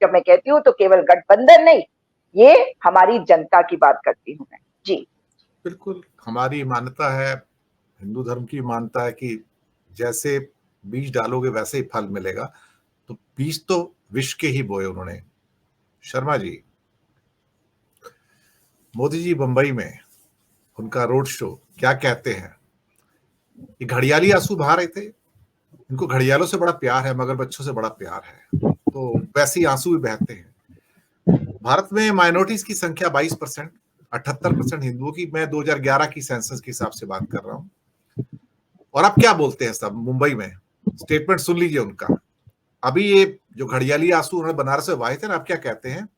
जब मैं कहती हूँ तो केवल गठबंधन नहीं, ये हमारी जनता की बात करती हूँ मैं। जी बिल्कुल, हमारी मान्यता है, हिंदू धर्म की मान्यता है कि जैसे बीज डालोगे वैसे ही फल मिलेगा। तो बीज तो विष के ही बोए उन्होंने। शर्मा जी, मोदी जी बंबई में उनका रोड शो, क्या कहते हैं, ये घड़ियाली आंसू बहा रहे थे। इनको घड़ियालों से बड़ा प्यार है, मगर बच्चों से बड़ा प्यार है, तो वैसे ही आंसू भी बहते हैं। भारत में माइनॉरिटीज की संख्या 22%, 78% हिंदुओं की। मैं 2011 की सेंसस के हिसाब से बात कर रहा हूं। और अब क्या बोलते हैं सब मुंबई में, स्टेटमेंट सुन लीजिए उनका। अभी ये जो घड़ियाली आंसू उन्होंने बनारस से वाहे थे ना, अब क्या कहते हैं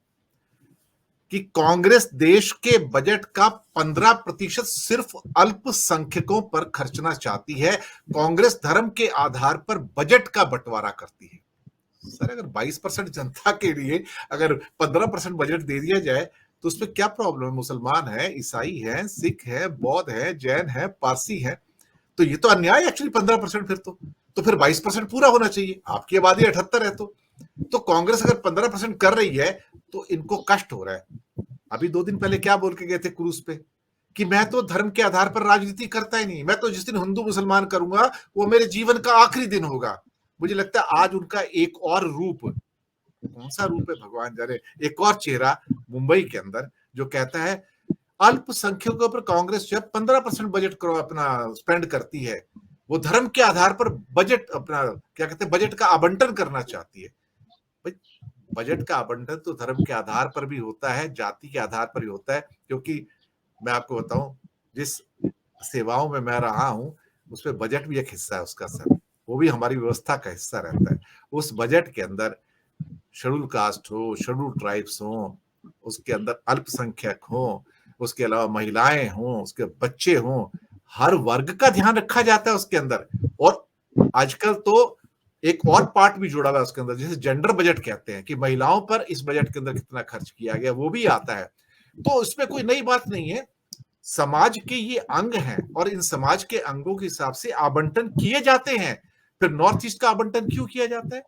कि कांग्रेस देश के बजट का 15% सिर्फ अल्पसंख्यकों पर खर्चना चाहती है। कांग्रेस धर्म के आधार पर बजट का बंटवारा करती है। सर, अगर 22% जनता के लिए अगर 15% बजट दे दिया जाए तो उसमें क्या प्रॉब्लम है? मुसलमान है, ईसाई है, सिख है, बौद्ध है, जैन है, पारसी है, तो ये तो अन्याय एक्चुअली 15%। फिर 22% पूरा होना चाहिए। आपकी आबादी 78 है, तो कांग्रेस अगर 15% कर रही है तो इनको कष्ट हो रहा है। अभी 2 दिन पहले क्या बोल के गए थे क्रूज पे कि मैं तो धर्म के आधार पर राजनीति करता ही नहीं, मैं तो जिस दिन हिंदू मुसलमान करूंगा वो मेरे जीवन का आखिरी दिन होगा। मुझे लगता है आज उनका एक और रूप, कौन सा रूप है भगवान जाने, एक और चेहरा मुंबई के अंदर जो कहता है अल्पसंख्यकों पर कांग्रेस जो है 15% बजट अपना स्पेंड करती है, वो धर्म के आधार पर बजट अपना क्या कहते हैं बजट का आवंटन करना चाहती है। बजट का आवंटन तो धर्म के आधार पर भी होता है, जाति के आधार पर भी होता है। क्योंकि मैं आपको बताऊं, जिस सेवाओं में मैं रहा हूं उसमें बजट भी एक हिस्सा है उसका सर, वो भी हमारी व्यवस्था का हिस्सा रहता है। उस बजट के अंदर शेड्यूल कास्ट हो, शेड्यूल ट्राइब्स हो, उसके अंदर अल्पसंख्यक हो, उसके अलावा महिलाएं हों, उसके बच्चे हों, हर वर्ग का ध्यान रखा जाता है उसके अंदर। और आजकल तो एक और पार्ट भी जुड़ा हुआ है उसके अंदर, जिसे जेंडर बजट कहते हैं, कि महिलाओं पर इस बजट के अंदर कितना खर्च किया गया, वो भी आता है। तो इसमें कोई नई बात नहीं है, समाज के ये अंग हैं और इन समाज के अंगों के हिसाब से आवंटन किए जाते हैं। फिर नॉर्थ ईस्ट का आवंटन क्यों किया जाता है?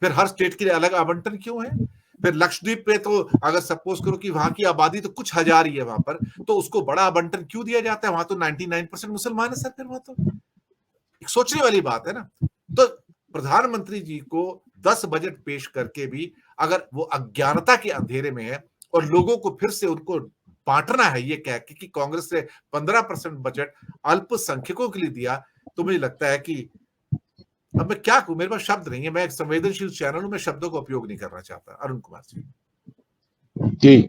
फिर हर स्टेट के लिए अलग आवंटन क्यों है? फिर लक्षद्वीप पे तो अगर सपोज करो कि वहां की आबादी तो कुछ हजार ही है वहां पर, तो उसको बड़ा आवंटन क्यों दिया जाता है? वहां तो 99% मुसलमान है सर। फिर वहां तो एक सोचने वाली बात है ना। तो प्रधानमंत्री जी को 10 बजट पेश करके भी अगर वो अज्ञानता के अंधेरे में है और लोगों को फिर से उनको बांटना है ये कह के कि कांग्रेस ने 15% बजट अल्पसंख्यकों के लिए दिया, तो मुझे लगता है कि अब मैं क्या कहूं, मेरे पास शब्द नहीं है। मैं एक संवेदनशील चैनल हूं, मैं शब्दों का उपयोग नहीं करना चाहता। अरुण कुमार जी। जी,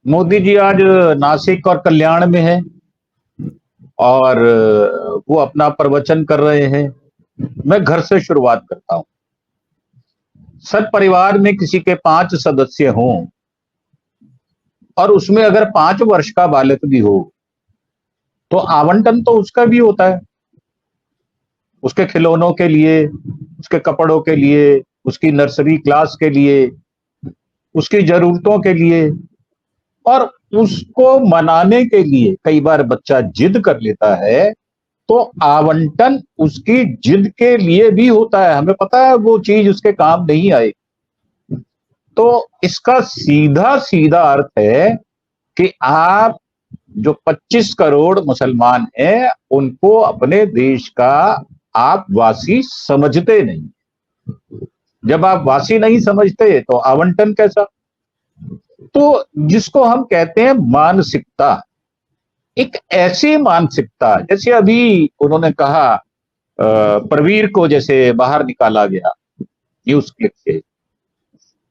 मोदी जी आज नासिक और कल्याण में है और वो अपना प्रवचन कर रहे हैं। मैं घर से शुरुआत करता हूं। सर, परिवार में किसी के 5 सदस्य हों और उसमें अगर 5 वर्ष का बालक भी हो तो आवंटन तो उसका भी होता है, उसके खिलौनों के लिए, उसके कपड़ों के लिए, उसकी नर्सरी क्लास के लिए, उसकी जरूरतों के लिए। और उसको मनाने के लिए कई बार बच्चा जिद कर लेता है तो आवंटन उसकी जिद के लिए भी होता है। हमें पता है वो चीज उसके काम नहीं आए। तो इसका सीधा सीधा अर्थ है कि आप जो 25 करोड़ मुसलमान हैं उनको अपने देश का आप वासी समझते नहीं। जब आप वासी नहीं समझते तो आवंटन कैसा? तो जिसको हम कहते हैं मानसिकता, एक ऐसी मानसिकता, जैसे अभी उन्होंने कहा प्रवीर को जैसे बाहर निकाला गया न्यूज क्लिप से,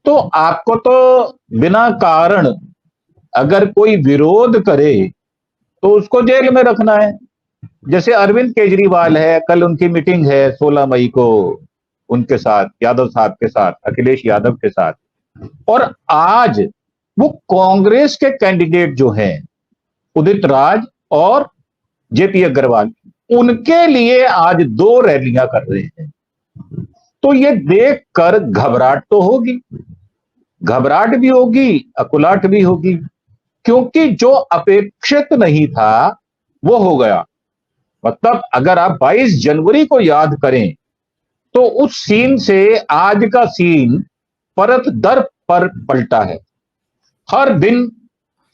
तो आपको तो बिना कारण अगर कोई विरोध करे तो उसको जेल में रखना है। जैसे अरविंद केजरीवाल है, कल उनकी मीटिंग है 16 मई को उनके साथ, यादव साहब के साथ, अखिलेश यादव के साथ, और आज वो कांग्रेस के कैंडिडेट जो हैं उदित राज और जेपी अग्रवाल, उनके लिए आज 2 रैलियां कर रहे हैं। तो ये देखकर घबराहट तो होगी, घबराहट भी होगी, अकुलाहट भी होगी, क्योंकि जो अपेक्षित नहीं था वो हो गया। मतलब अगर आप 22 जनवरी को याद करें तो उस सीन से आज का सीन परत दर पर पलटा है। हर दिन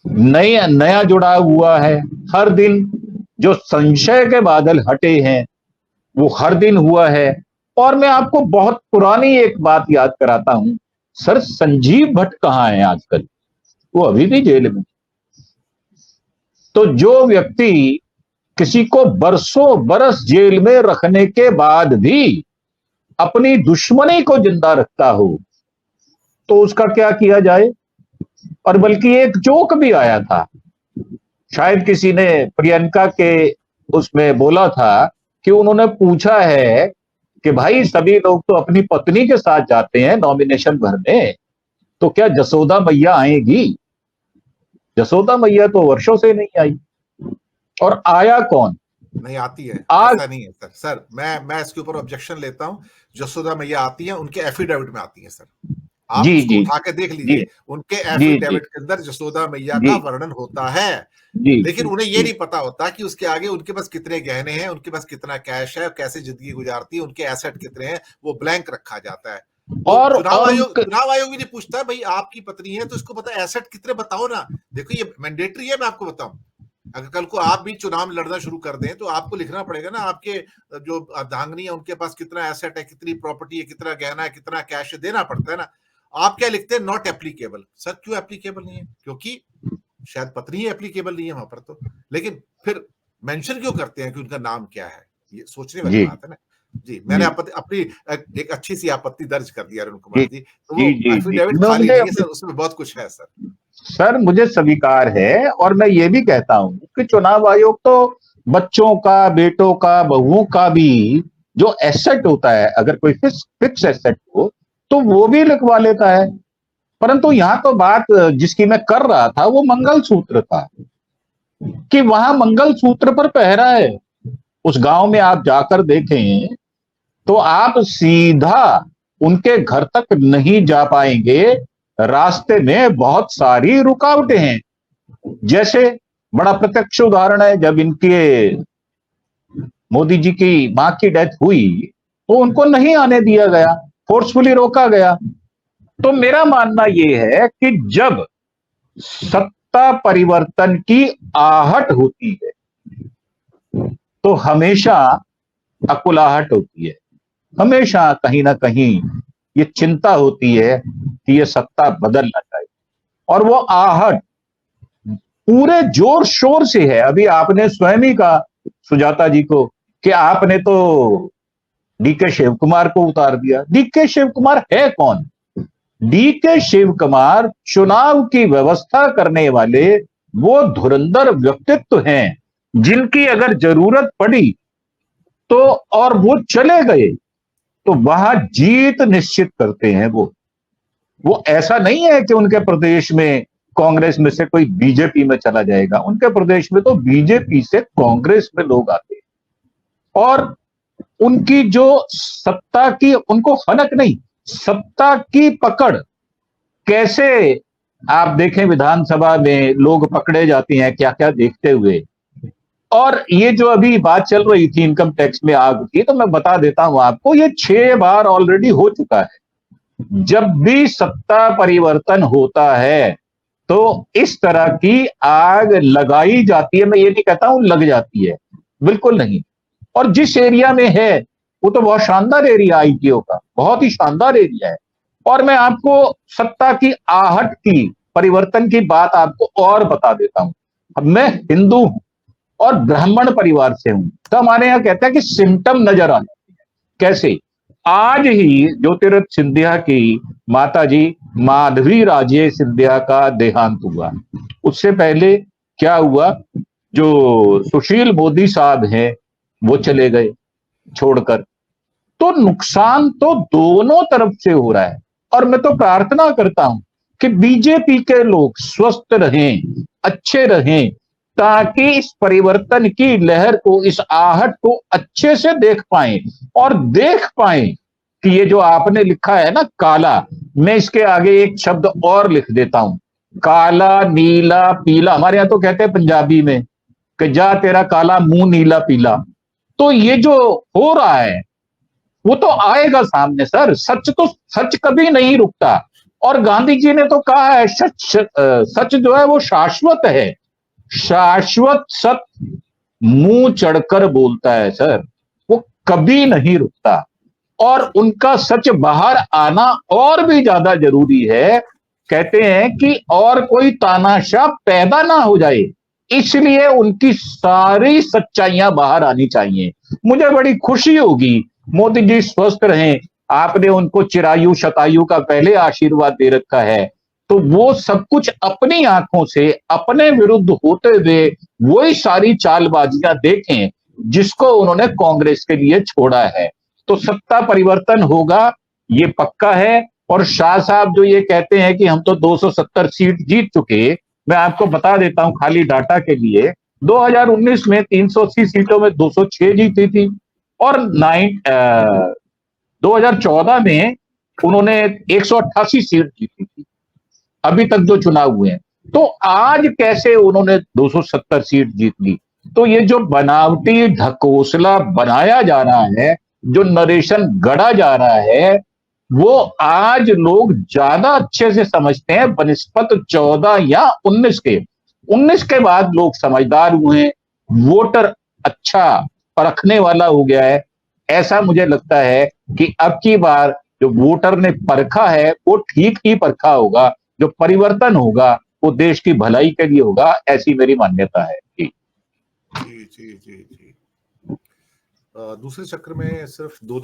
नया जुड़ा हुआ है, हर दिन जो संशय के बादल हटे हैं वो हर दिन हुआ है। और मैं आपको बहुत पुरानी एक बात याद कराता हूं, सर संजीव भट्ट कहां है आजकल? वो अभी भी जेल में। तो जो व्यक्ति किसी को बरसों बरस जेल में रखने के बाद भी अपनी दुश्मनी को जिंदा रखता हो तो उसका क्या किया जाए? और बल्कि एक जोक भी आया था, शायद किसी ने प्रियंका के उसमें बोला था कि उन्होंने पूछा है कि भाई सभी लोग तो अपनी पत्नी के साथ जाते हैं नॉमिनेशन भरने, तो क्या जसोदा मैया आएगी? जसोदा मैया तो वर्षों से नहीं आई। और आया कौन? नहीं आती है, आज ऐसा नहीं है सर। सर मैं इसके ऊपर ऑब्जेक्शन लेता हूं। जसोदा मैया आती हैं, उनके एफिडेविट में आती हैं सर। आप जी उसको जी उठा के देख लीजिए, उनके जी जी एफिडेविट के अंदर जसोदा मैया जी का वर्णन होता है। जी लेकिन उन्हें ये नहीं पता होता कि उसके आगे उनके पास कितने गहने हैं, उनके पास कितना कैश है, कैसे जिंदगी गुजारती है, उनके एसेट कितने हैं, वो ब्लैंक रखा जाता है। और चुनाव आयोग भी नहीं पूछता भाई आपकी पत्नी है तो इसको पता एसेट कितने बताओ ना। देखो ये मैंडेटरी है, मैं आपको बताऊं। अगर कल को आप भी चुनाव लड़ना शुरू कर दें तो आपको लिखना पड़ेगा ना आपके जो अर्धांगिनी है उनके पास कितना एसेट है, कितनी प्रॉपर्टी है, कितना गहना है, कितना कैश है, देना पड़ता है ना। आप क्या लिखते हैं? Not applicable. सर क्यों एप्लीकेबल नहीं है? क्योंकि शायद पत्नी ही एप्लीकेबल नहीं है वहां पर। तो लेकिन फिर मेंशन क्यों करते हैं कि उनका नाम क्या है? ये सोचने वाली बात है ना। जी मैंने अपनी एक अच्छी सी आपत्ति दर्ज कर दी अरुण कुमार जी। तो वो एफिडेविट खाली नहीं है सर, उसमें बहुत कुछ है सर। सर मुझे स्वीकार है। और मैं ये भी कहता हूं कि चुनाव आयोग तो बच्चों का, बेटों का, बहुओं का भी जो एसेट होता है, अगर कोई फिक्स एसेट हो तो वो भी लिखवा लेता है। परंतु यहां तो बात जिसकी मैं कर रहा था वो मंगलसूत्र था, कि वहां मंगलसूत्र पर पहरा है। उस गांव में आप जाकर देखें तो आप सीधा उनके घर तक नहीं जा पाएंगे, रास्ते में बहुत सारी रुकावटें हैं। जैसे बड़ा प्रत्यक्ष उदाहरण है, जब इनके मोदी जी की मां की डेथ हुई तो उनको नहीं आने दिया गया, फोर्सफुली रोका गया। तो मेरा मानना यह है कि जब सत्ता परिवर्तन की आहट होती है तो हमेशा अकुलाहट होती है, हमेशा कहीं ना कहीं ये चिंता होती है कि ये सत्ता बदल ना जाए। और वो आहट पूरे जोर शोर से है। अभी आपने स्वयं ही कहा सुजाता जी को कि आपने तो डीके शिव कुमार को उतार दिया। डीके शिव कुमार है कौन? डीके शिव कुमार चुनाव की व्यवस्था करने वाले वो धुरंधर व्यक्तित्व हैं जिनकी अगर जरूरत पड़ी तो और वो चले गए तो वहां जीत निश्चित करते हैं। वो ऐसा नहीं है कि उनके प्रदेश में कांग्रेस में से कोई बीजेपी में चला जाएगा। उनके प्रदेश में तो बीजेपी से कांग्रेस में लोग आते हैं और उनकी जो सत्ता की उनको हनक नहीं, सत्ता की पकड़। कैसे आप देखें विधानसभा में लोग पकड़े जाते हैं क्या क्या देखते हुए। और ये जो अभी बात चल रही थी इनकम टैक्स में आग की, तो मैं बता देता हूं आपको, ये 6 बार ऑलरेडी हो चुका है। जब भी सत्ता परिवर्तन होता है तो इस तरह की आग लगाई जाती है। मैं ये नहीं कहता हूं लग जाती है, बिल्कुल नहीं। और जिस एरिया में है वो तो बहुत शानदार एरिया आईटीओ का, बहुत ही शानदार एरिया है। और मैं आपको सत्ता की आहट की, परिवर्तन की बात आपको और बता देता हूं। अब मैं हिंदू हूं और ब्राह्मण परिवार से हूं, तो हमारे यहां कहते हैं कि सिम्टम नजर आ जाते हैं। कैसे? आज ही ज्योतिरादित्य सिंधिया की माता जी माधवी राजे सिंधिया का देहांत हुआ। उससे पहले क्या हुआ, जो सुशील मोदी साहब हैं वो चले गए छोड़कर। तो नुकसान तो दोनों तरफ से हो रहा है। और मैं तो प्रार्थना करता हूं कि बीजेपी के लोग स्वस्थ रहें, अच्छे रहें, ताकि इस परिवर्तन की लहर को, इस आहट को अच्छे से देख पाएं और देख पाएं कि ये जो आपने लिखा है ना काला, मैं इसके आगे एक शब्द और लिख देता हूं, काला, नीला, पीला। हमारे यहां तो कहते हैं पंजाबी में कि जा तेरा काला मुंह नीला पीला। तो ये जो हो रहा है वो तो आएगा सामने सर। सच कभी नहीं रुकता। और गांधी जी ने तो कहा है सच जो है वो शाश्वत है, शाश्वत सत्य मुंह चढ़कर बोलता है सर, वो कभी नहीं रुकता। और उनका सच बाहर आना और भी ज्यादा जरूरी है। कहते हैं कि और कोई तानाशाह पैदा ना हो जाए, इसलिए उनकी सारी सच्चाइयां बाहर आनी चाहिए। मुझे बड़ी खुशी होगी, मोदी जी स्वस्थ रहें, आपने उनको चिरायु शतायु का पहले आशीर्वाद दे रखा है, तो वो सब कुछ अपनी आंखों से अपने विरुद्ध होते हुए वही सारी चालबाजियां देखें जिसको उन्होंने कांग्रेस के लिए छोड़ा है। तो सत्ता परिवर्तन होगा, ये पक्का है। और शाह साहब जो ये कहते हैं कि हम तो 270 सीट जीत चुके, मैं आपको बता देता हूं खाली डाटा के लिए, 2019 में 380 सीटों में 206 जीती थी, और 2014 में उन्होंने 188 सीट जीती थी, अभी तक जो चुनाव हुए हैं। तो आज कैसे उन्होंने 270 सीट जीत ली? तो ये जो बनावटी ढकोसला बनाया जा रहा है, जो नरेशन गढ़ा जा रहा है, वो आज लोग ज्यादा अच्छे से समझते हैं बनिस्पत 14 या 19 के। 19 के बाद लोग समझदार हुए, वोटर अच्छा परखने वाला हो गया है। ऐसा मुझे लगता है कि अब की बार जो वोटर ने परखा है वो ठीक ही परखा होगा, जो परिवर्तन होगा वो देश की भलाई के लिए होगा, ऐसी मेरी मान्यता है। जी जी जी जी जी। दूसरे चक्र में सिर्फ 2